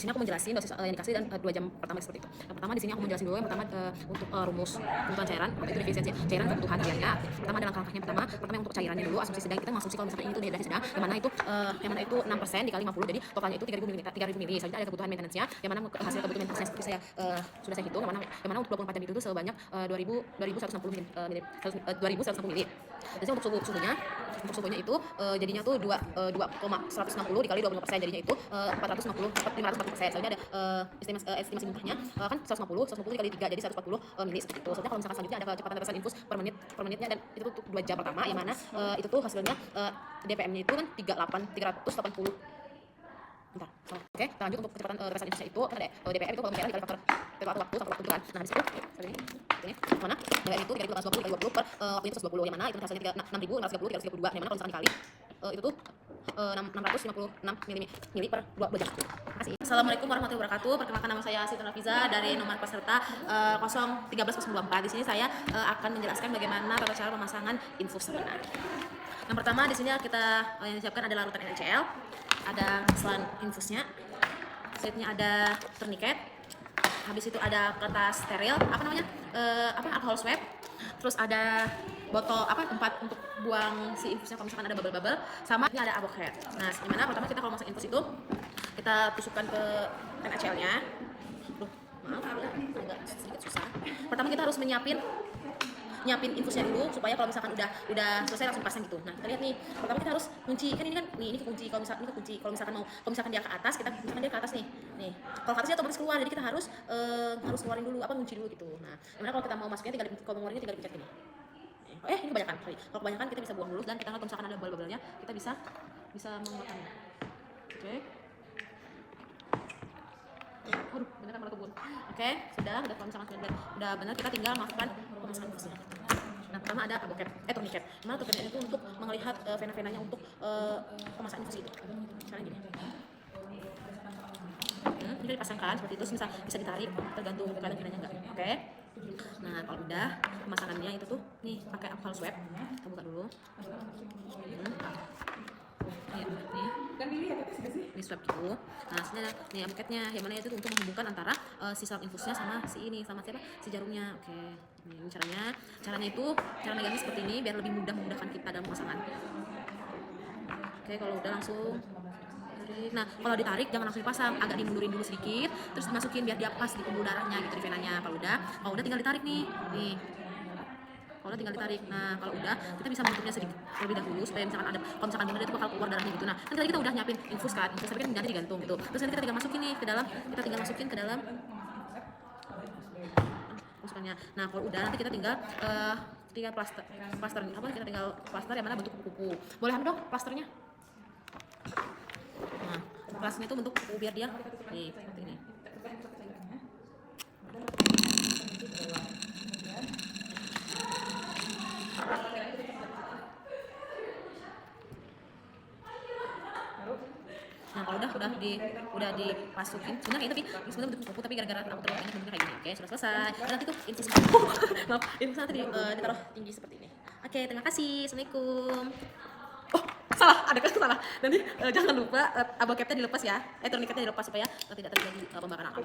Sini aku menjelasin dosis yang dikasih dan 2 jam pertama seperti itu. Yang pertama di sini aku menjelasin dulu yang pertama untuk rumus kebutuhan cairan, itu defisiensi cairan kebutuhan hariannya. Pertama ada langkah-langkahnya pertama untuk cairannya dulu, asumsi sedang kita mengasumsi kalau misalkan ini tuh dehidrasi sedang, yang mana itu 6% dikali 50 jadi totalnya itu 3000 ml. 3000 ml. Selanjutnya ada kebutuhan maintenance-nya yang mana hasil kebutuhan maintenance-nya seperti sudah saya hitung yang mana untuk 24 jam itu tuh sebanyak 2160 ml. 2160 ml. Jadi untuk suhunya itu jadinya tuh 2,160 dikali 25% jadinya itu 540%. Selanjutnya ada estimasi muntahnya kan 150 dikali 3 jadi 140 mili seperti itu. Selanjutnya kalau misalkan selanjutnya ada kecepatan tetesan infus per menitnya dan itu tuh 2 jam pertama yang mana itu tuh hasilnya DPM-nya itu kan 380. Bentar, salah. Oke, kita lanjut untuk kecepatan tetesan infusnya itu kan ada DPM itu kalau misalnya dikali faktor waktu itu kan. Nah, habis itu ini mana DPM itu 320 dikali 20 per waktu itu 120 yang mana itu hasilnya 6.630 332 yang mana kalau misalkan dikali itu tuh 656 mili per 2 jam. Makasih. Assalamualaikum warahmatullahi wabarakatuh. Perkenalkan nama saya Siti Nurhafizah dari nomor peserta 01324. Di sini saya akan menjelaskan bagaimana tata cara pemasangan infus sebenarnya. Yang pertama di sini kita yang disiapkan adalah larutan NaCl, ada selang infusnya, selanjutnya ada tourniquet, habis itu ada kertas steril, alcohol swab, terus ada botol tempat untuk buang si infusnya kalau misalkan ada bubble, sama ini ada avocat. Nah, gimana pertama kita kalau masang infus itu kita tusukkan ke NaCl-nya. Maaf, agak sedikit susah. Pertama kita harus nyiapin infusnya dulu supaya kalau misalkan udah selesai langsung pasang gitu. Nah, kita lihat nih. Pertama kita harus kunci kan ini kekunci. Kalau misalkan dia ke atas, dia ke atas nih. Nih. Kalau ke atasnya otomatis keluar. Jadi kita harus keluarin dulu kunci dulu gitu. Nah, gimana kalau kita mau masukinnya tinggal dipencet gini. Ini kebanyakan. Kalau kebanyakan kita bisa buang dulu dan kita kalau misalkan ada bubble-nya, kita bisa mengeluarkannya. Oke. Aduh, beneran malah kebun. Oke, sudah kalau misalkan sudah benar kita tinggal masukkan pemasangan infusnya. Nah, pertama ada tourniquet. Mana tourniquet itu untuk melihat vena-venanya untuk pemasangan infus itu. Caranya gini. Ini dipasangkan seperti itu, bisa ditarik tergantung keadaan venanya enggak. Oke. Nah, kalau udah pemasangannya itu tuh nih pakai alcohol swab. Kita buka dulu. Ini swab dulu. Nah, sini ada nih avocat-nya yang mana itu untuk menghubungkan antara si selang infusnya sama si jarumnya. Oke. Ini caranya itu cara megangnya seperti ini biar lebih memudahkan kita dalam pemasangan. Oke, kalau udah langsung tarik. Nah, kalau ditarik jangan langsung dipasang, agak dimundurin dulu sedikit, terus dimasukin biar dia pas di pembuluh darahnya gitu di venanya. Kalau udah tinggal ditarik nih. Kalau tinggal ditarik. Nah, kalau udah kita bisa menutupnya sedikit terlebih dahulu supaya kalau misalkan benar itu bakal keluar darahnya gitu. Nah, kan tadi kita udah nyiapin infus tapi kan nanti digantung gitu. Terus nanti kita tinggal masukin nih ke dalam, masukannya. Nah, kalau udah nanti kita tinggal plaster kita tinggal plaster yang mana bentuk kupu-kupu. Boleh dong plasternya. Nah, plasternya itu bentuk kupu biar dia nih seperti ini. Nah, kalau udah dipasukin, sebenarnya itu sebenarnya bentuk kupu tapi gara-gara aku terlalu banyak bentuknya kayak gini. Oke, sudah selesai. Dan nanti tuh infus maaf, infusnya nanti ditaruh tinggi seperti ini. Oke, terima kasih. Assalamualaikum. Oh, salah. Nanti jangan lupa avocat-nya dilepas ya. Tourniquet-nya dilepas supaya tidak terjadi pembakaran api.